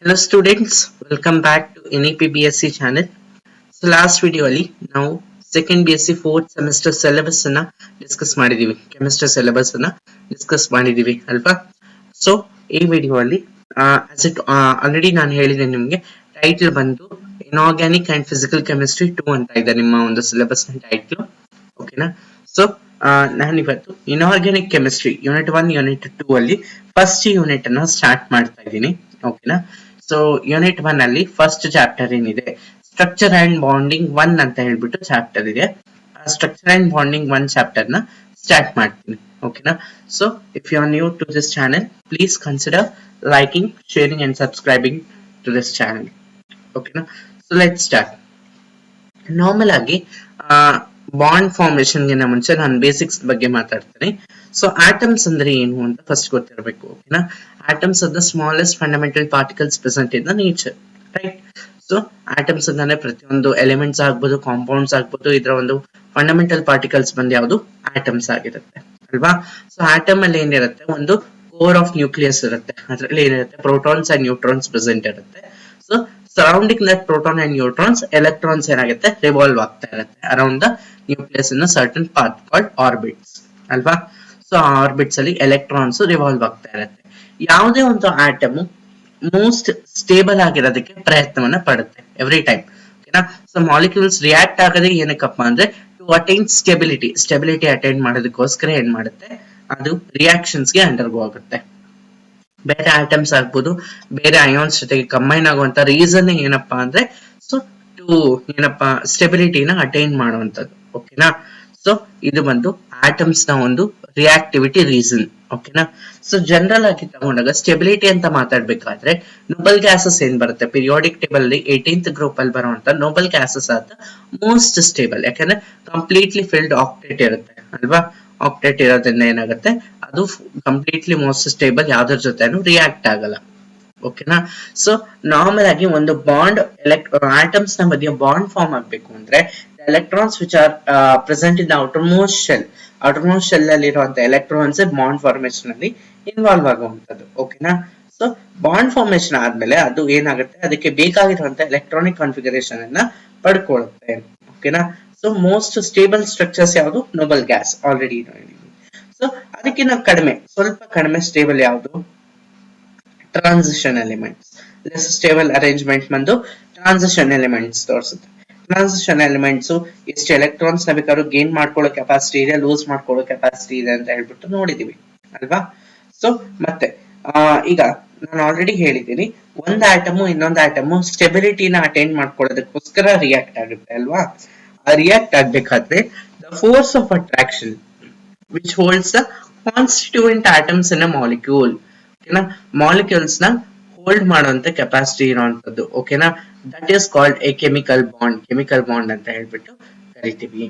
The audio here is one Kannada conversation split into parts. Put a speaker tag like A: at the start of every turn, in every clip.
A: Hello students, welcome back to NEP BSc channel. So last video ಅಲ್ಲಿ ನಾವು second BSc fourth semester syllabus ಅನ್ನ ಡಿಸ್ಕಸ್ ಮಾಡಿದೀವಿ. ಕೆಮಿಸ್ಟ್ರಿ ಸಿಲೆಬಸ್ ಅನ್ನ ಡಿಸ್ಕಸ್ ಮಾಡಿದೀವಿ ಅಲ್ವಾ? ಸೊ ಈ ವಿಡಿಯೋ ಅಲ್ಲಿ as it ಆಲ್ರೆಡಿ ನಾನು ಹೇಳಿದೆ ನಿಮಗೆ ಟೈಟಲ್ ಬಂದು ಇನ್ಆರ್ಗ್ಯಾನಿಕ್ ಅಂಡ್ ಫಿಸಿಕಲ್ ಕೆಮಿಸ್ಟ್ರಿ 2 ಅಂತ ಇದೆ ನಿಮ್ಮ ಒಂದು ಸಿಲೆಬಸ್ ನ ಟೈಟಲ್. ಓಕೆನಾ? ಸೊ ನಾನು ಇವತ್ತು ಇನ್ಆರ್ಗ್ಯಾನಿಕ್ ಕೆಮಿಸ್ಟ್ರಿ ಯೂನಿಟ್ 1 ಯೂನಿಟ್ 2 ಅಲ್ಲಿ ಫಸ್ಟ್ ಯೂನಿಟ್ ಅನ್ನ ಸ್ಟಾರ್ಟ್ ಮಾಡ್ತಾ ಇದ್ದೀನಿ. ಓಕೆನಾ? ಸೊ ಯೂನಿಟ್ 1 ಅಲ್ಲಿ ಫಸ್ಟ್ ಚಾಪ್ಟರ್ ಏನಿದೆ ಸ್ಟ್ರಕ್ಚರ್ ಅಂಡ್ ಬಾಂಡಿಂಗ್ 1 ಅಂತ ಹೇಳ್ಬಿಟ್ಟು ಚಾಪ್ಟರ್ ಇದೆ. ಸ್ಟ್ರಕ್ಚರ್ ಅಂಡ್ ಬಾಂಡಿಂಗ್ 1 ಚಾಪ್ಟರ್ ನ ಸ್ಟಾರ್ಟ್ ಮಾಡ್ತೀನಿ. ಓಕೆನಾ? So if you are new to this channel please consider liking, sharing and subscribing to this channel. ಓಕೆನಾ? So let start. ನಾರ್ಮಲ್ ಆಗಿ ಬಾಂಡ್ ಫಾರ್ಮೇಶನ್ ಗೆ ಮುಂಚೆ ನಾನು ಬೇಸಿಕ್ಸ್ ಬಗ್ಗೆ ಮಾತಾಡ್ತೀನಿ. ಸೊ ಆಟಮ್ಸ್ ಅಂದ್ರೆ ಏನು ಅಂತ ಫಸ್ಟ್ ಗೊತ್ತಿರಬೇಕು. ಓಕೆನಾ? Atoms are the smallest fundamental particles present in the nature, right? So atoms ಅಂದ್ರೆ ಪ್ರತಿಯೊಂದು ಎಲಿಮೆಂಟ್ಸ್ ಆಗ್ಬೋದು, ಕಾಂಪೌಂಡ್ಸ್ ಆಗ್ಬೋದು, ಇದರ ಒಂದು ಫಂಡಮೆಂಟಲ್ ಪಾರ್ಟಿಕಲ್ಸ್ ಬಂದು ಯಾವುದು ಆಟಮ್ಸ್ ಆಗಿರುತ್ತೆ ಅಲ್ವಾ? ಸೊ ಆಟಮ್ ಅಲ್ಲಿ ಏನಿರುತ್ತೆ, ಒಂದು ಕೋರ್ ಆಫ್ ನ್ಯೂಕ್ಲಿಯಸ್ ಇರುತ್ತೆ. ಅದರಲ್ಲಿ ಏನಿರುತ್ತೆ, ಪ್ರೋಟಾನ್ಸ್ ಅಂಡ್ ನ್ಯೂಟ್ರಾನ್ಸ್ ಪ್ರೆಸೆಂಟ್ ಇರುತ್ತೆ. So surrounding that proton and neutrons, electrons ಏನಾಗುತ್ತೆ, ರಿವಾಲ್ವ್ ಆಗ್ತಾ ಇರುತ್ತೆ around the nucleus in certain path called orbits ಅಲ್ವಾ? ಸೊ ಆರ್ಬಿಟ್ಸ್ ಅಲ್ಲಿ ಎಲೆಕ್ಟ್ರಾನ್ಸ್ ರಿವಾಲ್ವ್ ಆಗ್ತಾ ಇರುತ್ತೆ. ಯಾವುದೇ ಒಂದು ಆಟಮ್ ಮೋಸ್ಟ್ ಸ್ಟೇಬಲ್ ಆಗಿರೋದಕ್ಕೆ ಪ್ರಯತ್ನವನ್ನ ಪಡುತ್ತೆ ಎವ್ರಿ ಟೈಮ್. ಓಕೆನಾ? ಸೊ ಮಾಲಿಕ್ಯೂಲ್ಸ್ ರಿಯಾಕ್ಟ್ ಆಗೋದೇ ಏನಕ್ಕಪ್ಪ ಅಂದ್ರೆ ಟು ಅಟೈನ್ ಸ್ಟೆಬಿಲಿಟಿ ಅಟೈನ್ ಮಾಡೋದಕ್ಕೋಸ್ಕರ ಏನ್ ಮಾಡುತ್ತೆ, ಅದು ರಿಯಾಕ್ಷನ್ಸ್ ಗೆ ಅಂಡರ್ಗೋ ಆಗುತ್ತೆ. ಬೇರೆ ಆಟಮ್ಸ್ ಆಗ್ಬೋದು, ಬೇರೆ ಅಯಾನ್ಸ್ ಜೊತೆಗೆ ಕಂಬೈನ್ ಆಗುವಂತ ರೀಸನ್ ಏನಪ್ಪಾ ಅಂದ್ರೆ ಸೊ ಟು ಏನಪ್ಪಾ ಸ್ಟೆಬಿಲಿಟಿನ ಅಟೈನ್ ಮಾಡುವಂತದ್ದು. ಓಕೆನಾ? ಸೊ ಇದು ಬಂದು ಆಟಮ್ಸ್ ನ ಒಂದು ರಿಯಾಕ್ಟಿವಿಟಿ ರೀಸನ್. ಓಕೆನಾ? ಸೊ ಜನರಲ್ ಆಗಿ ತಗೊಂಡಾಗ ಸ್ಟೆಬಿಲಿಟಿ ಅಂತ ಮಾತಾಡ್ಬೇಕಾದ್ರೆ ನೋಬಲ್ ಗ್ಯಾಸಸ್ ಏನ್ ಬರುತ್ತೆ ಪಿರಿಯಾಡಿಕ್ ಟೇಬಲ್ ಅಲ್ಲಿ 18th ಗ್ರೂಪ್ ಅಲ್ಲಿ ಬರುವಂತ ನೋಬಲ್ ಗ್ಯಾಸಸ್ ಆದ ಮೋಸ್ಟ್ ಸ್ಟೇಬಲ್. ಯಾಕಂದ್ರೆ ಕಂಪ್ಲೀಟ್ಲಿ ಫಿಲ್ಡ್ ಆಕ್ಟೇಟ್ ಇರುತ್ತೆ ಅಲ್ವಾ? ಆಕ್ಟೇಟ್ ಇರೋದ್ರಿಂದ ಏನಾಗುತ್ತೆ, ಅದು ಕಂಪ್ಲೀಟ್ಲಿ ಮೋಸ್ಟ್ ಸ್ಟೇಬಲ್, ಯಾವ್ದ್ರ ಜೊತೆನೂ ರಿಯಾಕ್ಟ್ ಆಗಲ್ಲ. ಓಕೆನಾ? ಸೊ ನಾರ್ಮಲ್ ಆಗಿ ಒಂದು ಬಾಂಡ್ ಆಟಮ್ಸ್ ನ ಮಧ್ಯೆ ಬಾಂಡ್ ಫಾರ್ಮ್ ಆಗ್ಬೇಕು ಅಂದ್ರೆ electrons which are present in outer most shell ಅಲ್ಲಿ ಇರುವಂತ ಎಲೆಕ್ಟ್ರಾನ್ಸ್ ಬಾಂಡ್ ಫಾರ್ಮೇಶನ್ ಅಲ್ಲಿ ಇನ್ವಾಲ್ವ್ ಆಗುವಂತದ್ದು. ಓಕೆನಾ? ಸೊ ಬಾಂಡ್ ಫಾರ್ಮೇಶನ್ ಆದ್ಮೇಲೆ ಅದು ಏನಾಗುತ್ತೆ, ಅದಕ್ಕೆ ಬೇಕಾಗಿರುವಂತ ಎಲೆಕ್ಟ್ರಾನಿಕ್ ಕಾನ್ಫಿಗರೇಷನ್ ಅನ್ನ ಪಡ್ಕೊಳ್ಳುತ್ತೆ. ಓಕೆನಾ? ಸೊ ಮೋಸ್ಟ್ ಸ್ಟೇಬಲ್ ಸ್ಟ್ರಕ್ಚರ್ಸ್ ಯಾವುದು, ನೋಬಲ್ ಗ್ಯಾಸ್ ಆಲ್ರೆಡಿ ನೋಡಿದ್ವಿ. ಸೊ ಅದಕ್ಕಿಂತ ಸ್ವಲ್ಪ ಕಡಿಮೆ ಸ್ಟೇಬಲ್ ಯಾವುದು, transition elements. Less stable arrangement ಬಂದು ಟ್ರಾನ್ಸಿಷನ್ ಎಲಿಮೆಂಟ್ಸ್ ತೋರಿಸುತ್ತೆ. ಟ್ರಾನ್ಸಿಷನ್ ಎಲಿಮೆಂಟ್ಸ್ ಎಷ್ಟು ಎಲೆಕ್ಟ್ರಾನ್ಸ್ ನ ಬೇಕಾದ್ರೂ ಗೇನ್ ಮಾಡ್ಕೊಳ್ಳೋ ಕೆಪಾಸಿಟಿ ಇದೆ, ಲೂಸ್ ಮಾಡ್ಕೊಳ್ಳೋ ಕೆಪಾಸಿಟಿ ಇದೆ ಅಂತ ಹೇಳ್ಬಿಟ್ಟು ನೋಡಿದೀವಿ ಅಲ್ವಾ? ಸೊ ಮತ್ತೆ ಈಗ ನಾನು ಆಲ್ರೆಡಿ ಹೇಳಿದ್ದೀನಿ, ಒಂದು ಆಟಮು ಇನ್ನೊಂದು ಆಟಮು ಸ್ಟೆಬಿಲಿಟಿನ ಅಟೈನ್ ಮಾಡ್ಕೊಳ್ಳೋದಕ್ಕೋಸ್ಕರ ರಿಯಾಕ್ಟ್ ಆಗುತ್ತೆ ಅಲ್ವಾ? ರಿಯಾಕ್ಟ್ ಆಗ್ಬೇಕಾದ್ರೆ the force of attraction which holds the constituent atoms in a molecule. ಓಕೆನಾ? ಮಾಲಿಕ್ಯೂಲ್ಸ್ ನ ಹೋಲ್ಡ್ ಮಾಡುವಂತ ಕೆಪಾಸಿಟಿ ಇರುವಂತದ್ದು. ಓಕೆನಾ? That is called A chemical bond ಅಂತ ಹೇಳ್ಬಿಟ್ಟು ಕರಿತೀವಿ.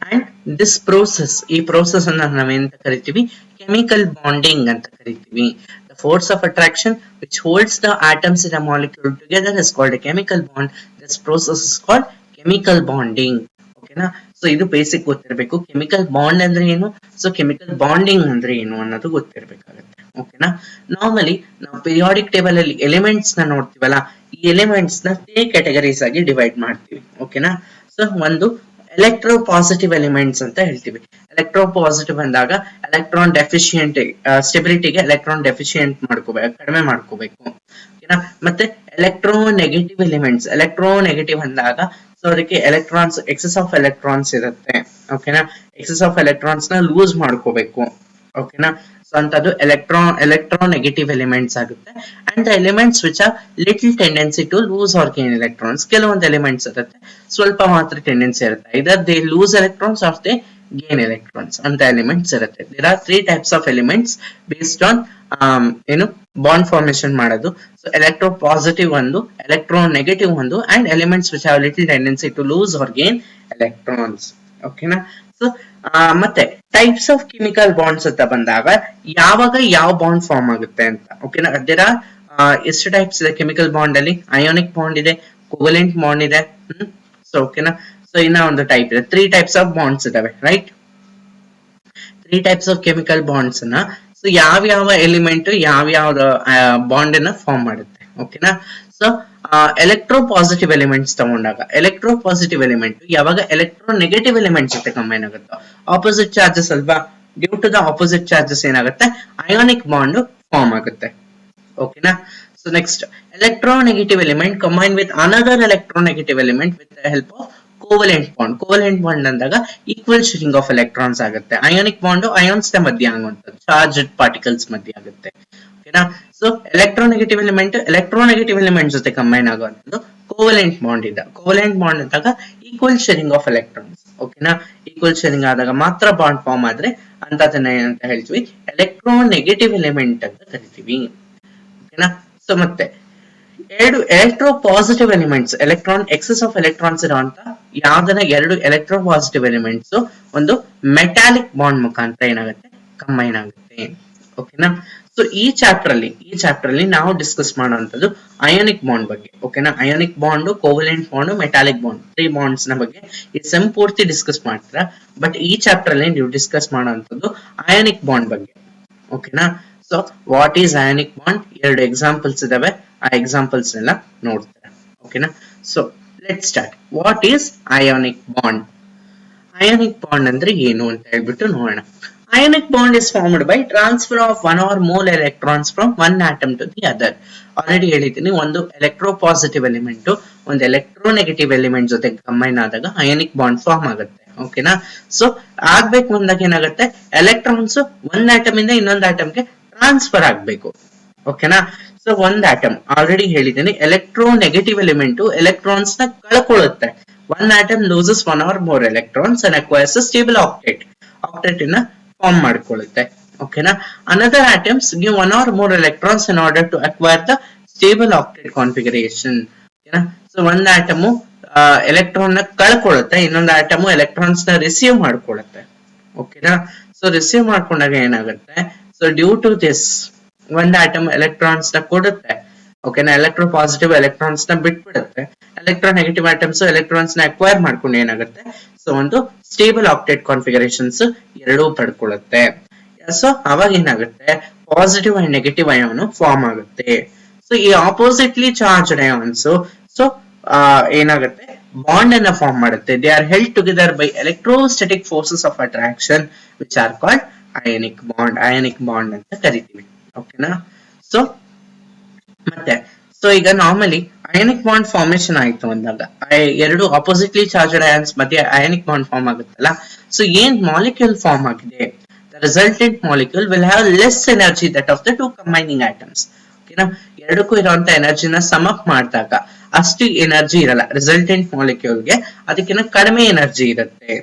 A: ಅಂಡ್ ದಿಸ್ ಪ್ರೋಸೆಸ್, ಈ ಪ್ರೋಸೆಸ್ ಅನ್ನ ನಾವೇಂತ ಕರಿತೀವಿ, ಕೆಮಿಕಲ್ ಬಾಂಡಿಂಗ್ ಅಂತ ಕರಿತೀವಿ. The force of attraction which holds the atoms in a molecule together is called A chemical bond. This process is called chemical bonding. ಓಕೆನಾ? ಸೊ ಇದು ಬೇಸಿಕ್ ಗೊತ್ತಿರಬೇಕು. ಕೆಮಿಕಲ್ ಬಾಂಡ್ ಅಂದ್ರೆ ಏನು, ಸೊ ಕೆಮಿಕಲ್ ಬಾಂಡಿಂಗ್ ಅಂದ್ರೆ ಏನು ಅನ್ನೋದು ಗೊತ್ತಿರಬೇಕಾಗುತ್ತೆ. ಓಕೆನಾ? ನಾರ್ಮಲಿ ನಾವು ಪಿರಿಯಾಡಿಕ್ ಟೇಬಲ್ ಅಲ್ಲಿ ಎಲಿಮೆಂಟ್ಸ್ ನ ನೋಡ್ತೀವಲ್ಲ, ಈ ಎಲಿಮೆಂಟ್ಸ್ ನ 3 ಕ್ಯಾಟಗರೀಸ್ ಆಗಿ ಡಿವೈಡ್ ಮಾಡ್ತೀವಿ. ಓಕೆನಾ? ಸೊ ಒಂದು ಎಲೆಕ್ಟ್ರೋ ಪಾಸಿಟಿವ್ ಎಲಿಮೆಂಟ್ಸ್ ಅಂತ ಹೇಳ್ತೀವಿ. ಎಲೆಕ್ಟ್ರೋ ಪಾಸಿಟಿವ್ ಅಂದಾಗ ಎಲೆಕ್ಟ್ರಾನ್ ಡೆಫಿಶಿಯಂಟ್, ಸ್ಟೆಬಿಲಿಟಿಗೆ ಎಲೆಕ್ಟ್ರಾನ್ ಡೆಫಿಶಿಯಂಟ್ ಕಡಿಮೆ ಮಾಡ್ಕೋಬೇಕು. ಓಕೆನಾ? ಮತ್ತೆ electro negative elements, electro negative ಅಂದಾಗ ಸೊ ಅದಕ್ಕೆ ಎಲೆಕ್ಟ್ರಾನ್ಸ್, ಎಕ್ಸೆಸ್ ಆಫ್ ಎಲೆಕ್ಟ್ರಾನ್ಸ್ ಇರುತ್ತೆ. ಓಕೆನಾ? ಎಕ್ಸೆಸ್ ಆಫ್ ಎಲೆಕ್ಟ್ರಾನ್ಸ್ ನ ಲೂಸ್ ಮಾಡ್ಕೋಬೇಕು. ಓಕೆನಾ? ಸೊ ಅಂತದ್ದು ಎಲೆಕ್ಟ್ರೋ ನೆಗೆಟಿವ್ ಎಲಿಮೆಂಟ್ಸ್ ಆಗುತ್ತೆ. And the elements which are little tendency to lose or gain electrons. ಕೆಲವೊಂದು ಎಲಿಮೆಂಟ್ಸ್ ಇರುತ್ತೆ ಸ್ವಲ್ಪ ಮಾತ್ರ ಟೆಂಡೆನ್ಸಿ ಇರುತ್ತೆ, either they lose electrons or they gain electrons ಅಂತ ಎಲಿಮೆಂಟ್ಸ್ ಇರುತ್ತೆ. There are 3 types of elements based on ಏನು ಬಾಂಡ್ ಫಾರ್ಮೇಶನ್ ಮಾಡೋದು. ಸೊ ಎಲೆಕ್ಟ್ರೋ ಪಾಸಿಟಿವ್ ಒಂದು, ಎಲೆಕ್ಟ್ರೋ ನೆಗೆಟಿವ್ ಒಂದು, and elements which have little tendency to lose or gain electrons. ಓಕೆನಾ? ಸೊ ಮತ್ತೆ ಟೈಪ್ಸ್ ಆಫ್ ಕೆಮಿಕಲ್ ಬಾಂಡ್ಸ್ ಅಂತ ಬಂದಾಗ ಯಾವಾಗ ಯಾವ ಬಾಂಡ್ ಫಾರ್ಮ್ ಆಗುತ್ತೆ ಅಂತ. ಓಕೆನಾ? ದೇರ್ ಆರ್ ಎಷ್ಟು ಟೈಪ್ಸ್ ಇದೆ ಕೆಮಿಕಲ್ ಬಾಂಡ್ ಅಲ್ಲಿ, ಅಯೋನಿಕ್ ಬಾಂಡ್ ಇದೆ, ಕೋವೆಲೆಂಟ್ ಬಾಂಡ್ ಇದೆ. ಸೊ ಓಕೆನಾ? ಸೊ ಇನ್ನ ಒಂದು ಟೈಪ್ ಇದೆ, 3 ಟೈಪ್ಸ್ ಆಫ್ ಬಾಂಡ್ಸ್ ಇದಾವೆ, right? 3 types of chemical bonds ಅನ್ನ ಸೊ ಯಾವ ಎಲಿಮೆಂಟ್ ಯಾವ ಬಾಂಡ್ ಅನ್ನ ಫಾರ್ಮ್ ಮಾಡುತ್ತೆ. ಓಕೆನಾ. ಸೊ ಎಲೆಕ್ಟ್ರೋ ಪಾಸಿಟಿವ್ ಎಲಿಮೆಂಟ್ಸ್ ತಗೊಂಡಾಗ ಎಲೆಕ್ಟ್ರೋ ಪಾಸಿಟಿವ್ ಎಲಿಮೆಂಟ್ ಯಾವಾಗ ಎಲೆಕ್ಟ್ರೋ ನೆಗೆಟಿವ್ ಎಲಿಮೆಂಟ್ ಜೊತೆ ಕಂಬೈನ್ ಆಗುತ್ತೋ ಆಪೋಸಿಟ್ ಚಾರ್ಜಸ್ ಅಲ್ವಾ, due to the opposite charges ಏನಾಗುತ್ತೆ ಅಯಾನಿಕ್ ಬಾಂಡ್ ಫಾರ್ಮ್ ಆಗುತ್ತೆ. ಓಕೆನಾ. So next electronegative element combine with another electronegative element with the help of covalent bond. covalent bond ಅಂದಾಗ equal sharing of electrons ಆಗುತ್ತೆ. ionic bond ions ನ ಮಧ್ಯೆ ಆಗುವಂತದ್ದು, charged particles ಮಧ್ಯೆ ಆಗುತ್ತೆ. ಓಕೆನಾ. ಸೊ electronegative element ಜೊತೆ ಕಂಬೈನ್ ಆಗುವಂತದ್ದು covalent bond ಇದೆ. covalent bond ಅಂದಾಗ equal sharing of electrons. ಓಕೆನಾ. equal sharing ಆದಾಗ ಮಾತ್ರ ಬಾಂಡ್ ಫಾರ್ಮ್ ಆದ್ರೆ ಅಂತದನ್ನ ಏನಂತ ಹೇಳ್ತೀವಿ electronegative element ಅಂತ ಕರಿತೀವಿ. ಓಕೆನಾ. ಸೊ ಮತ್ತೆ ಎರಡು electro positive elements electron excess of electrons ಇರುವಂತ ಯಾವ್ದನ್ನ ಎರಡು ಎಲೆಕ್ಟ್ರೋ ಪಾಸಿಟಿವ್ ಎಲಿಮೆಂಟ್ಸ್ ಒಂದು ಮೆಟಾಲಿಕ್ ಬಾಂಡ್ ಮುಖಾಂತರ ಏನಾಗುತ್ತೆ ಕಂಬೈನ್ ಆಗುತ್ತೆ. ಓಕೆನಾ. ಸೊ ಈ ಚಾಪ್ಟರ್ ಅಲ್ಲಿ ನಾವು ಡಿಸ್ಕಸ್ ಮಾಡುವಂತದ್ದು ಅಯಾನಿಕ್ ಬಾಂಡ್ ಬಗ್ಗೆ. ಓಕೆನಾ. Ionic bond, covalent bond, metallic bond, 3 bonds ನ ಬಗ್ಗೆ ಈ ಸೆಮ್ ಪೂರ್ತಿ ಡಿಸ್ಕಸ್ ಮಾಡ್ತೀರಾ. ಬಟ್ ಈ ಚಾಪ್ಟರ್ ಅಲ್ಲಿ ನೀವು ಡಿಸ್ಕಸ್ ಮಾಡುವಂತದ್ದು ಅಯಾನಿಕ್ ಬಾಂಡ್ ಬಗ್ಗೆ. ಓಕೆನಾ. So what is ionic bond, ಎರಡು ಎಕ್ಸಾಂಪಲ್ಸ್ ಇದಾವೆ, ಆ ಎಕ್ಸಾಂಪಲ್ಸ್ ಎಲ್ಲ ನೋಡ್ತಾರೆ. ಓಕೆನಾ. So let start. What is ionic bond? Ionic bond ಅಂದ್ರೆ ಏನು ಅಂತ ಹೇಳ್ಬಿಟ್ಟು ನೋಡೋಣ. Ionic bond is formed by transfer of one or more electrons from one atom to the other. Already ಹೇಳಿದ್ದೀನಿ, ಒಂದು ಎಲೆಕ್ಟ್ರೋಪಾಸಿಟಿವ್ ಎಲಿಮೆಂಟ್ ಒಂದು ಎಲೆಕ್ಟ್ರೋನೆಗೆಟಿವ್ ಎಲಿಮೆಂಟ್ ಜೊತೆ ಕಂಬೈನ್ ಆದಾಗ ಅಯಾನಿಕ್ ಬಾಂಡ್ ಫಾರ್ಮ್ ಆಗುತ್ತೆ. ಓಕೆನಾ. ಸೊ ಆಗ್ಬೇಕು ಅಂದಾಗ ಏನಾಗುತ್ತೆ ಎಲೆಕ್ಟ್ರಾನ್ಸ್ ಒಂದ್ ಆಟಮ್ ಇಂದ ಇನ್ನೊಂದು ಆಟಮ್ಗೆ ಟ್ರಾನ್ಸ್ಫರ್ ಆಗ್ಬೇಕು. ಓಕೆನಾ. ಸೊ ಒಂದ್ ಆಟಮ್ ಆಲ್ರೆಡಿ ಹೇಳಿದ್ದೀನಿ ಎಲೆಕ್ಟ್ರೋನೆಗೆಟಿವ್ ಎಲಿಮೆಂಟ್ ಎಲೆಕ್ಟ್ರಾನ್ಸ್ ನ ಕಳ್ಕೊಳ್ಳುತ್ತೆ. One atom loses one or more electrons and acquires a stable octet. Octet ನ ಫಾರ್ಮ್ ಮಾಡ್ಕೊಳ್ಳುತ್ತೆ. ಓಕೆನಾ. Another atoms give one or more electrons in order to acquire the stable octet configuration. ಓಕೆನಾ. ಸೊ ಒಂದ್ ಆಟಮ್ ಎಲೆಕ್ಟ್ರಾನ್ ನ ಕಳ್ಕೊಳ್ಳುತ್ತೆ, ಇನ್ನೊಂದು ಆಟಮ್ ಎಲೆಕ್ಟ್ರಾನ್ಸ್ ನ ರಿಸೀವ್ ಮಾಡ್ಕೊಳ್ಳುತ್ತೆ. ಓಕೆನಾ. ಸೊ ರಿಸೀವ್ ಮಾಡ್ಕೊಂಡಾಗ ಏನಾಗುತ್ತೆ, ಸೊ ಡ್ಯೂ ಟು ದಿಸ್ ಒಂದ್ ಆಟಮ್ ಎಲೆಕ್ಟ್ರಾನ್ಸ್ ನ ಕೊಡುತ್ತೆ. ಓಕೆನಾ. ಎಲೆಕ್ಟ್ರೋ ಪಾಸಿಟಿವ್ ಎಲೆಕ್ಟ್ರಾನ್ಸ್ ನ ಬಿಟ್ಬಿಡುತ್ತೆ, ಎಲೆಕ್ಟ್ರೋ ನೆಗೆಟಿವ್ ಆಟಮ್ಸ್ ಎಲೆಕ್ಟ್ರಾನ್ಸ್ ನ ಅಕ್ವೈರ್ ಮಾಡ್ಕೊಂಡು ಏನಾಗುತ್ತೆ ಸೊ ಒಂದು ಸ್ಟೇಬಲ್ ಆಕ್ಟೇಟ್ ಕಾನ್ಫಿಗರೇಷನ್ಸ್ ಎರಡೂ ಪಡ್ಕೊಳ್ಳುತ್ತೆ. ಸೊ ಅವಾಗ ಏನಾಗುತ್ತೆ positive and negative ion form ಆಗುತ್ತೆ. ಸೊ ಈ ಆಪೋಸಿಟ್ಲಿ ಚಾರ್ಜ್ಡ್ ಅಯಾನ್ಸ್ ಸೊ ಏನಾಗುತ್ತೆ ಬಾಂಡ್ ಅನ್ನ ಫಾರ್ಮ್ ಮಾಡುತ್ತೆ. They are held together by electrostatic forces of attraction which are called ionic bond. Ionic bond ಅಂತ ಕರಿತೀವಿ. ಓಕೆನಾ. ಸೊ ಮತ್ತೆ ಸೊ ಈಗ ನಾರ್ಮಲಿ ಅಯಾನಿಕ್ ಬಾಂಡ್ ಫಾರ್ಮೇಶನ್ ಆಯ್ತು ಅಂದಾಗ ಎರಡು ಆಪೋಸಿಟ್ಲಿ ಚಾರ್ಜ್ಡ್ ಅಯಾನ್ಸ್ ಮಧ್ಯೆ ಅಯಾನಿಕ್ ಬಾಂಡ್ ಫಾರ್ಮ್ ಆಗುತ್ತಲ್ಲ. ಸೊ ಏನ್ ಮಾಲಿಕ್ಯೂಲ್ ಫಾರ್ಮ್ ಆಗಿದೆ, the resultant molecule will have less energy that of the two combining atoms. ಓಕೆನಾ. ಎರಡಕ್ಕೂ ಇರುವಂತ ಎನರ್ಜಿನ ಸಮ್ ಅಪ್ ಮಾಡಿದಾಗ ಅಷ್ಟು ಎನರ್ಜಿ ಇರಲ್ಲ ರಿಸಲ್ಟೆಂಟ್ ಮಾಲಿಕ್ಯೂಲ್ಗೆ, ಅದಕ್ಕಿಂತ ಕಡಿಮೆ ಎನರ್ಜಿ ಇರುತ್ತೆ.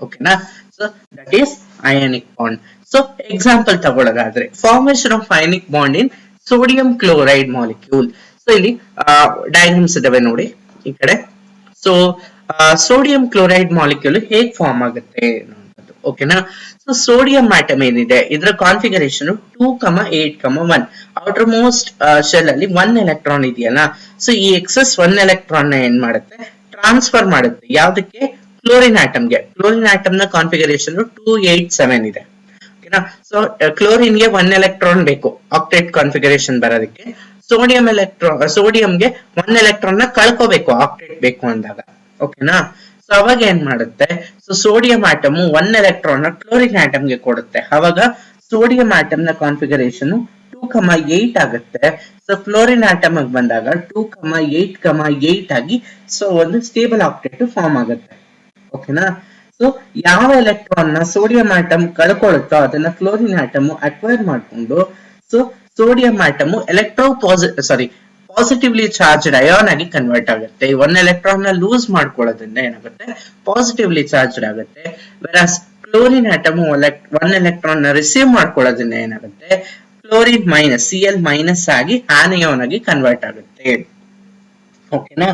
A: ಓಕೆನಾ. So that is ionic bond. So example ತಗೊಳ್ಳೋದಾದ್ರೆ formation of ionic bond in sodium chloride molecule. So ಇಲ್ಲಿ ಡಯಾಗ್ರಾಮ್ಸ್ ಇದಾವೆ ನೋಡಿ ಈ ಕಡೆ. ಸೊ ಸೋಡಿಯಂ ಕ್ಲೋರೈಡ್ ಮಾಲಿಕ್ಯೂಲ್ ಹೇಗ್ ಫಾರ್ಮ್ ಆಗುತ್ತೆ ಅನ್ನೋದು. ಓಕೆನಾ. ಸೊ ಸೋಡಿಯಂ ಆಟಮ್ ಏನಿದೆ ಇದರ ಕಾನ್ಫಿಗರೇಷನ್ 2,8,1. ಔಟರ್ ಮೋಸ್ಟ್ ಶೆಲ್ ಅಲ್ಲಿ 1 ಎಲೆಕ್ಟ್ರಾನ್ ಇದೆಯಲ್ಲ, ಸೊ ಈ ಎಕ್ಸೆಸ್ 1 ಎಲೆಕ್ಟ್ರಾನ್ ನ ಏನ್ ಮಾಡುತ್ತೆ ಟ್ರಾನ್ಸ್ಫರ್ ಮಾಡುತ್ತೆ ಯಾವ್ದಕ್ಕೆ ಕ್ಲೋರಿನ್ ಆಟಮ್ಗೆ. ಕ್ಲೋರಿನ್ ಆಟಮ್ ನ ಕಾನ್ಫಿಗರೇಷನ್ 287 ಇದೆ. ಸೊ ಕ್ಲೋರಿನ್ ಗೆ 1 ಎಲೆಕ್ಟ್ರಾನ್ ಬೇಕು ಆಕ್ಟೇಟ್ ಕಾನ್ಫಿಗರೇಷನ್ ಬರೋದಕ್ಕೆ. ಸೋಡಿಯಂಗೆ 1 ಎಲೆಕ್ಟ್ರಾನ್ ನ ಕಳ್ಕೋಬೇಕು ಆಕ್ಟೇಟ್ ಬೇಕು ಅಂದಾಗ. ಓಕೆನಾ. ಸೊ ಅವಾಗ ಏನ್ ಮಾಡುತ್ತೆ, ಸೊ ಸೋಡಿಯಂ ಆಟಮ್ 1 ಎಲೆಕ್ಟ್ರಾನ್ ನ ಕ್ಲೋರಿನ್ ಆಟಮ್ ಗೆ ಕೊಡುತ್ತೆ. ಅವಾಗ ಸೋಡಿಯಂ ಆಟಮ್ ನ ಕಾನ್ಫಿಗರೇಷನ್ 2,8 ಆಗುತ್ತೆ. ಸೊ ಕ್ಲೋರಿನ್ ಆಟಮ್ ಬಂದಾಗ 2,8,8 ಆಗಿ ಸೊ ಒಂದು ಸ್ಟೇಬಲ್ ಆಕ್ಟೇಟ್ ಫಾರ್ಮ್ ಆಗುತ್ತೆ. ಓಕೆನಾ. ಸೊ ಯಾವ ಎಲೆಕ್ಟ್ರಾನ್ ನ ಸೋಡಿಯಂ ಆಟಮ್ ಕಳ್ಕೊಳ್ಳುತ್ತೋ ಅದನ್ನ ಕ್ಲೋರಿನ್ ಆಟಮ್ ಅಕ್ವೈರ್ ಮಾಡಿಕೊಂಡು so sodium atom positively charged ion ಆಗಿ ಕನ್ವರ್ಟ್ ಆಗುತ್ತೆ. 1 ಎಲೆಕ್ಟ್ರಾನ್ ನ ಲೂಸ್ ಮಾಡ್ಕೊಳ್ಳೋದ್ರಿಂದ ಏನಾಗುತ್ತೆ ಪಾಸಿಟಿವ್ಲಿ ಚಾರ್ಜ್ಡ್ ಆಗುತ್ತೆ. ವೆರಾಸ್ ಕ್ಲೋರಿನ್ ಆಟಮ್ 1 ಎಲೆಕ್ಟ್ರಾನ್ ನ ರಿಸೀವ್ ಮಾಡ್ಕೊಳ್ಳೋದ್ರಿಂದ ಏನಾಗುತ್ತೆ ಕ್ಲೋರಿನ್ ಮೈನಸ್ Cl- ಆಗಿ ಆನಿಯಾನ್ ಆಗಿ ಕನ್ವರ್ಟ್ ಆಗುತ್ತೆ. ಓಕೆನಾ.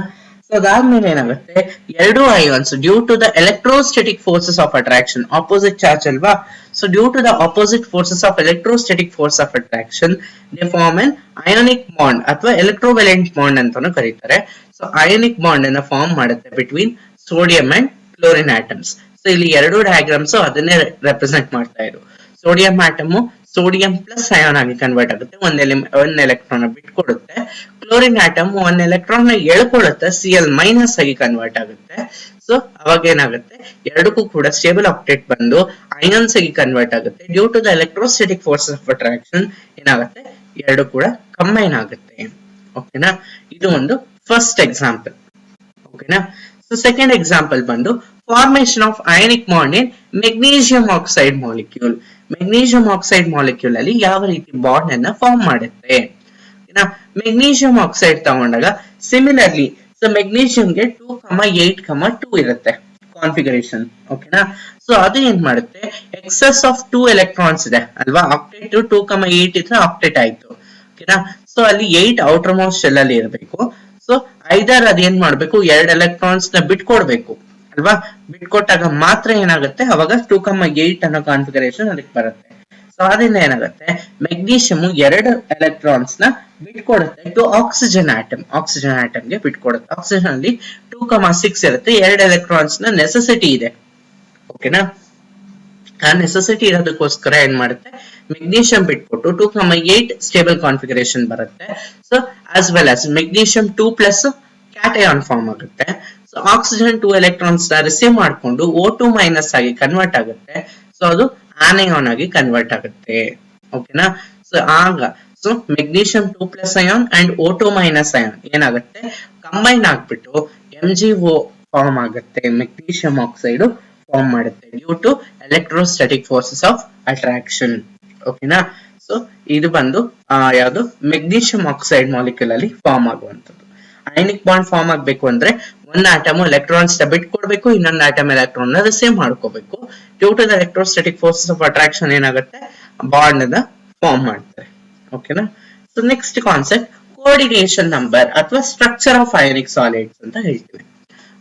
A: ಸೊ ಅದಾದ್ಮೇಲೆ ಏನಾಗುತ್ತೆ ಎರಡು ions due to the electrostatic forces of attraction, opposite charge ಅಲ್ವಾ. So due to the opposite forces of electrostatic force of attraction they form an ionic bond ಅಥವಾ ಎಲೆಕ್ಟ್ರೋವೆಲೆಂಟ್ ಬಾಂಡ್ ಅಂತಾನು ಕರೀತಾರೆ. ಸೊ ಅಯಾನಿಕ್ ಬಾಂಡ್ ಅನ್ನ ಫಾರ್ಮ್ ಮಾಡುತ್ತೆ between sodium and chlorine atoms. So ಇಲ್ಲಿ ಎರಡು ಡಯಾಗ್ರಾಮ್ಸ್ ಅದನ್ನೇ ರೆಪ್ರೆಸೆಂಟ್ ಮಾಡ್ತಾ ಇದ್ರು. Sodium atom sodium plus ion ಆಗಿ ಕನ್ವರ್ಟ್ ಆಗುತ್ತೆ, ಒಂದ್ ಎಲೆಕ್ಟ್ರಾನ್ ಬಿಟ್ಕೊಡುತ್ತೆ. ಕ್ಲೋರಿನ್ ಆಟಮ್ ಒಂದ್ ಎಲೆಕ್ಟ್ರಾನ್ ನ ಎಳ್ಕೊಳ್ಳುತ್ತೆ, Cl ಮೈನಸ್ ಆಗಿ ಕನ್ವರ್ಟ್ ಆಗುತ್ತೆ. ಸೊ ಅವಾಗ ಏನಾಗುತ್ತೆ, ಎರಡಕ್ಕೂ ಕೂಡ ಸ್ಟೇಬಲ್ ಆಕ್ಟೇಟ್ ಬಂದು ಅಯಾನ್ಸ್ ಆಗಿ ಕನ್ವರ್ಟ್ ಆಗುತ್ತೆ. Due to the electrostatic forces of attraction ಏನಾಗುತ್ತೆ, ಎರಡು ಕೂಡ ಕಂಬೈನ್ ಆಗುತ್ತೆ. ಓಕೆನಾ, ಇದು ಒಂದು ಫಸ್ಟ್ ಎಕ್ಸಾಂಪಲ್. ಓಕೆನಾ, ಸೊ ಸೆಕೆಂಡ್ ಎಕ್ಸಾಂಪಲ್ ಬಂದು formation of ionic bond in magnesium oxide molecule. Magnesium oxide molecule ಅಲ್ಲಿ ಯಾವ ರೀತಿ ಬಾಂಡ್ ಅನ್ನ ಫಾರ್ಮ್ ಮಾಡುತ್ತೆ. ಮೆಗ್ನೀಷಿಯಂ ಆಕ್ಸೈಡ್ ತಗೊಂಡಾಗ ಸಿಮಿಲರ್ಲಿ ಸೊ ಮೆಗ್ನೀಷಿಯಂಗೆ 2,8,2 ಇರುತ್ತೆ ಕಾನ್ಫಿಗರೇಷನ್. ಓಕೆನಾ, ಸೊ ಅದು ಏನ್ ಮಾಡುತ್ತೆ, ಎಕ್ಸೆಸ್ ಆಫ್ 2 ಎಲೆಕ್ಟ್ರಾನ್ಸ್ ಇದೆ ಅಲ್ವಾ, ಆಕ್ಟೇಟ್ 2,8 ಇದ್ರೆ ಆಕ್ಟೇಟ್ ಆಯ್ತು. ಓಕೆನಾ, ಸೊ ಅಲ್ಲಿ 8 ಔಟರ್ ಮೋಸ್ಟ್ ಶೆಲ್ ಅಲ್ಲಿ ಇರಬೇಕು. ಸೊ ಐದರ್ ಅದೇನ್ ಮಾಡ್ಬೇಕು, 2 ಎಲೆಕ್ಟ್ರಾನ್ಸ್ ನ ಬಿಟ್ಕೊಡ್ಬೇಕು ಅಲ್ವಾ, ಬಿಟ್ಕೊಟ್ಟಾಗ ಮಾತ್ರ ಏನಾಗುತ್ತೆ, ಅವಾಗ 2,8 ಅನ್ನೋ ಕಾನ್ಫಿಗರೇಷನ್ ಅದಕ್ಕೆ ಬರುತ್ತೆ. ಸೊ ಅದರಿಂದ ಏನಾಗುತ್ತೆ, ಮೆಗ್ನೀಷಿಯಂ 2 ಎಲೆಕ್ಟ್ರಾನ್ಸ್ ನ ಬಿಟ್ಕೊಡುತ್ತೆ to oxygen atom. Oxygen atom ಗೆ ಬಿಟ್ಕೊಡುತ್ತೆ. ಆಕ್ಸಿಜನ್ ಅಲ್ಲಿ 2,6 ಇರುತ್ತೆ, 2 ಎಲೆಕ್ಟ್ರಾನ್ಸ್ ನ ನೆಸೆಸಿಟಿ ಇದೆ. ಓಕೆನಾ, ಆ ನೆಸೆಸಿಟಿ ಇರೋದಕ್ಕೋಸ್ಕರ ಏನ್ ಮಾಡುತ್ತೆ, ಮೆಗ್ನೀಷಿಯಂ ಬಿಟ್ಕೊಟ್ಟು 2,8 ಸ್ಟೇಬಲ್ ಕಾನ್ಫಿಗರೇಷನ್ ಬರುತ್ತೆ. So as well as magnesium 2+ cation form ಆಗುತ್ತೆ. ಸೊ ಆಕ್ಸಿಜನ್ 2 ಎಲೆಕ್ಟ್ರಾನ್ಸ್ ನ ರಿಸೀವ್ ಮಾಡಿಕೊಂಡು O2- ಆಗಿ ಕನ್ವರ್ಟ್ ಆಗುತ್ತೆ. ಸೊ ಅದು ಆನಯಾನ್ ಆಗಿ ಕನ್ವರ್ಟ್ ಆಗುತ್ತೆ. ಓಕೆನಾ, ಸೊ ಆಗ so magnesium 2+ ion and O2- ion ಏನಾಗುತ್ತೆ, ಕಂಬೈನ್ ಆಗ್ಬಿಟ್ಟು MgO ಫಾರ್ಮ್ ಆಗುತ್ತೆ. ಮೆಗ್ನೀಷಿಯಂ ಆಕ್ಸೈಡ್ ಫಾರ್ಮ್ ಮಾಡುತ್ತೆ due to electrostatic forces of attraction. ಓಕೆನಾ, ಸೊ ಇದು ಬಂದು ಯಾವುದು ಮೆಗ್ನೀಷಿಯಂ ಆಕ್ಸೈಡ್ ಮಾಲಿಕ್ಯೂಲ್ ಅಲ್ಲಿ ಫಾರ್ಮ್ ಆಗುವಂತದ್ದು. ಅಯಾನಿಕ್ ಬಾಂಡ್ ಫಾರ್ಮ್ ಆಗ್ಬೇಕು ಅಂದ್ರೆ ಒಂದು ಆಟಮ್ ಎಲೆಕ್ಟ್ರಾನ್ಸ್ ಬಿಟ್ಕೊಡ್ಬೇಕು, ಇನ್ನೊಂದು ಆಟಮ್ ಎಲೆಕ್ಟ್ರಾನ್ ನ ರಿಸೀವ್ ಮಾಡ್ಕೋಬೇಕು. Due to the electrostatic forces of attraction ಏನಾಗುತ್ತೆ, ಬಾಂಡ್ ಅನ್ನ ಫಾರ್ಮ್ ಮಾಡ್ತಾರೆ. ಓಕೆನಾ, so next concept coordination number ಅಥವಾ ಸ್ಟ್ರಕ್ಚರ್ ಆಫ್ ಅಯಾನಿಕ್ ಸಾಲಿಡ್ಸ್ ಅಂತ ಹೇಳ್ತೀವಿ.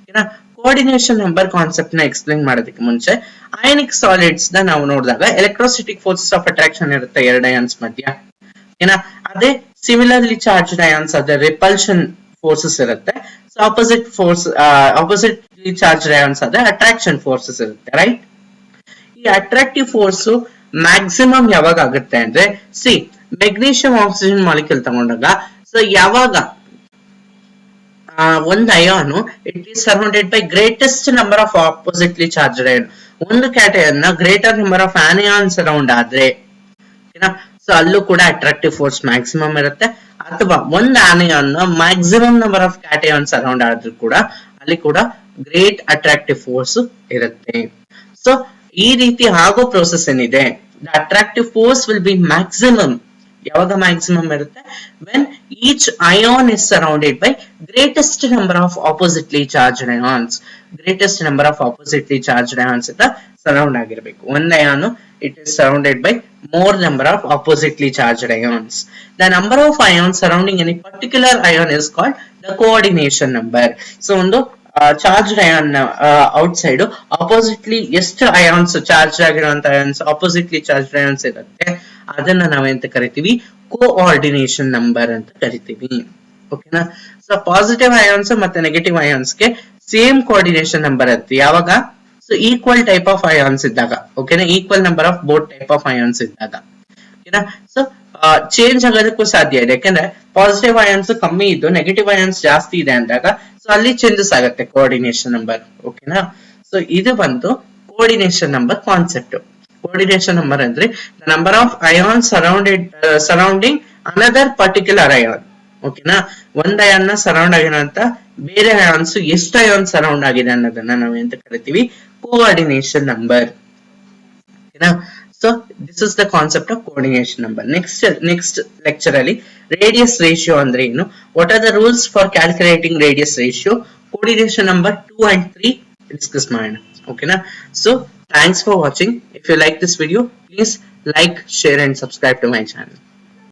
A: ಓಕೆನಾ, ಕೋಆರ್ಡಿನೇಷನ್ ನಂಬರ್ ಕಾನ್ಸೆಪ್ಟ್ ನ ಎಕ್ಸ್ಪ್ಲೇನ್ ಮಾಡೋದಕ್ಕೆ ಮುಂಚೆ ಅಯಾನಿಕ್ ಸಾಲಿಡ್ಸ್ ನ ನಾವು ನೋಡಿದಾಗ ಎಲೆಕ್ಟ್ರೋಸ್ಟಾಟಿಕ್ ಫೋರ್ಸಸ್ ಆಫ್ ಅಟ್ರಾಕ್ಷನ್ ಇರುತ್ತೆ 2 ಅಯಾನ್ಸ್ ಮಧ್ಯ. ಏನ ಅದೇ ಸಿಮಿಲರ್ಲಿ ಚಾರ್ಜ್ಡ್ ಅಯಾನ್ಸ್ ಅದೇ ರಿಪಲ್ಷನ್ ಫೋರ್ಸಸ್ ಇರುತ್ತೆ. ಸೊ ಆಪೋಸಿಟ್ಲಿ ಚಾರ್ಜ್ಡ್ ಅಯಾನ್ಸ್ ಅದೇ ಅಟ್ರಾಕ್ಷನ್ ಫೋರ್ಸಸ್ ಇರುತ್ತೆ, ರೈಟ್. ಈ ಅಟ್ರಾಕ್ಟಿವ್ ಫೋರ್ಸ್ ಮ್ಯಾಕ್ಸಿಮಮ್ ಯಾವಾಗ ಆಗುತ್ತೆ ಅಂದ್ರೆ, ಸಿ ಮೆಗ್ನೀಷಿಯಂ ಆಕ್ಸಿಜನ್ ಮಾಲಿಕ್ಯೂಲ್ ತಗೊಂಡಾಗ ಸೊ ಯಾವಾಗ ಒಂದು ion it is surrounded by greatest number of oppositely charged ion. ಒಂದು ಕ್ಯಾಟಯನ್ ನ greater number of anion surround ಆದ್ರೆ ಸೊ ಅಲ್ಲೂ ಕೂಡ ಅಟ್ರಾಕ್ಟಿವ್ ಫೋರ್ಸ್ ಮ್ಯಾಕ್ಸಿಮಮ್ ಇರುತ್ತೆ. ಅಥವಾ ಒಂದು ಆನಿಯಾನ್ ನ maximum number of cation surround ಆದ್ರೂ ಕೂಡ ಅಲ್ಲಿ ಕೂಡ ಗ್ರೇಟ್ ಅಟ್ರಾಕ್ಟಿವ್ ಫೋರ್ಸ್ ಇರುತ್ತೆ. ಸೊ ಈ ರೀತಿ ಆಗೋ ಪ್ರೋಸೆಸ್ ಏನಿದೆ, the attractive force will be maximum. ಯಾವಾಗ ಮ್ಯಾಕ್ಸಿಮಮ್ ಇರುತ್ತೆ, when each ion is surrounded by greatest number of oppositely charged ions. Greatest number of oppositely charged ions ಇಂದ ಸರೌಂಡ್ ಆಗಿರಬೇಕು. ಒಂದು ion it is surrounded by more number of oppositely charged ions. The number of ions surrounding any particular ion is called the coordination number. So ಒಂದು ಚಾರ್ಜ್ಡ್ ಅಯಾನ್ ಔಟ್ಸೈಡ್ ಆಪೋಸಿಟ್ಲಿ ಎಷ್ಟು ಅಯಾನ್ಸ್ ಚಾರ್ಜ್ ಆಗಿರುವಂತ ಅಯಾನ್ಸ್ ಆಪೋಸಿಟ್ಲಿ ಚಾರ್ಜ್ಡ್ ಅಯಾನ್ಸ್ ಇರುತ್ತೆ, ಅದನ್ನ ನಾವೆಂತ ಕರಿತೀವಿ, ಕೋಆರ್ಡಿನೇಷನ್ ನಂಬರ್ ಅಂತ ಕರಿತೀವಿ. ಓಕೆನಾ, ಸೊ ಪಾಸಿಟಿವ್ ಅಯಾನ್ಸ್ ಮತ್ತೆ ನೆಗೆಟಿವ್ ಅಯಾನ್ಸ್ ಗೆ ಸೇಮ್ ಕೋಆರ್ಡಿನೇಷನ್ ನಂಬರ್ ಇರುತ್ತೆ ಯಾವಾಗ, so equal type of ions ಇದ್ದಾಗ. ಓಕೆನಾ, equal number of both type of ions ಇದ್ದಾಗ. ಓಕೆನಾ, ಸೊ ಚೇಂಜ್ ಆಗೋದಕ್ಕೂ ಸಾಧ್ಯ ಇದೆ, ಯಾಕಂದ್ರೆ ಪಾಸಿಟಿವ್ ಅಯಾನ್ಸ್ ಕಮ್ಮಿ ಇದ್ದು ನೆಗೆಟಿವ್ ಅಯಾನ್ಸ್ ಜಾಸ್ತಿ ಇದೆ ಅಂದಾಗ ಸೊ ಅಲ್ಲಿ ಚೇಂಜಸ್ ಆಗುತ್ತೆ ಕೋಆರ್ಡಿನೇಷನ್ ನಂಬರ್. ಓಕೆನಾ, ಸೊ ಇದು ಬಂದು coordination number concept. Coordination number ಅಂದ್ರೆ the number of ions surrounding another particular ion. ಓಕೆನಾ, ಒಂದ್ ಅಯಾನ್ ನ ಸರೌಂಡ್ ಆಗಿರೋಂತ ಬೇರೆ ಅಯಾನ್ಸ್ ಎಷ್ಟು ಅಯಾನ್ ಸರೌಂಡ್ ಆಗಿದೆ ಅನ್ನೋದನ್ನ ನಾವು ಎಂತ ಕರಿತೀವಿ, ಕೋಆರ್ಡಿನೇಷನ್ ನಂಬರ್. ಓಕೆನಾ, so this is the concept of coordination number. Next lecture ಅಲ್ಲಿ ರೇಡಿಯಸ್ ರೇಷಿಯೋ ಅಂದ್ರೆ ಏನು, what are the rules for calculating radius ratio, coordination number 2 and 3 discuss ಮಾಡೋಣ. ಓಕೆನಾ, so thanks for watching. If you like this video, please like, share and subscribe to my channel.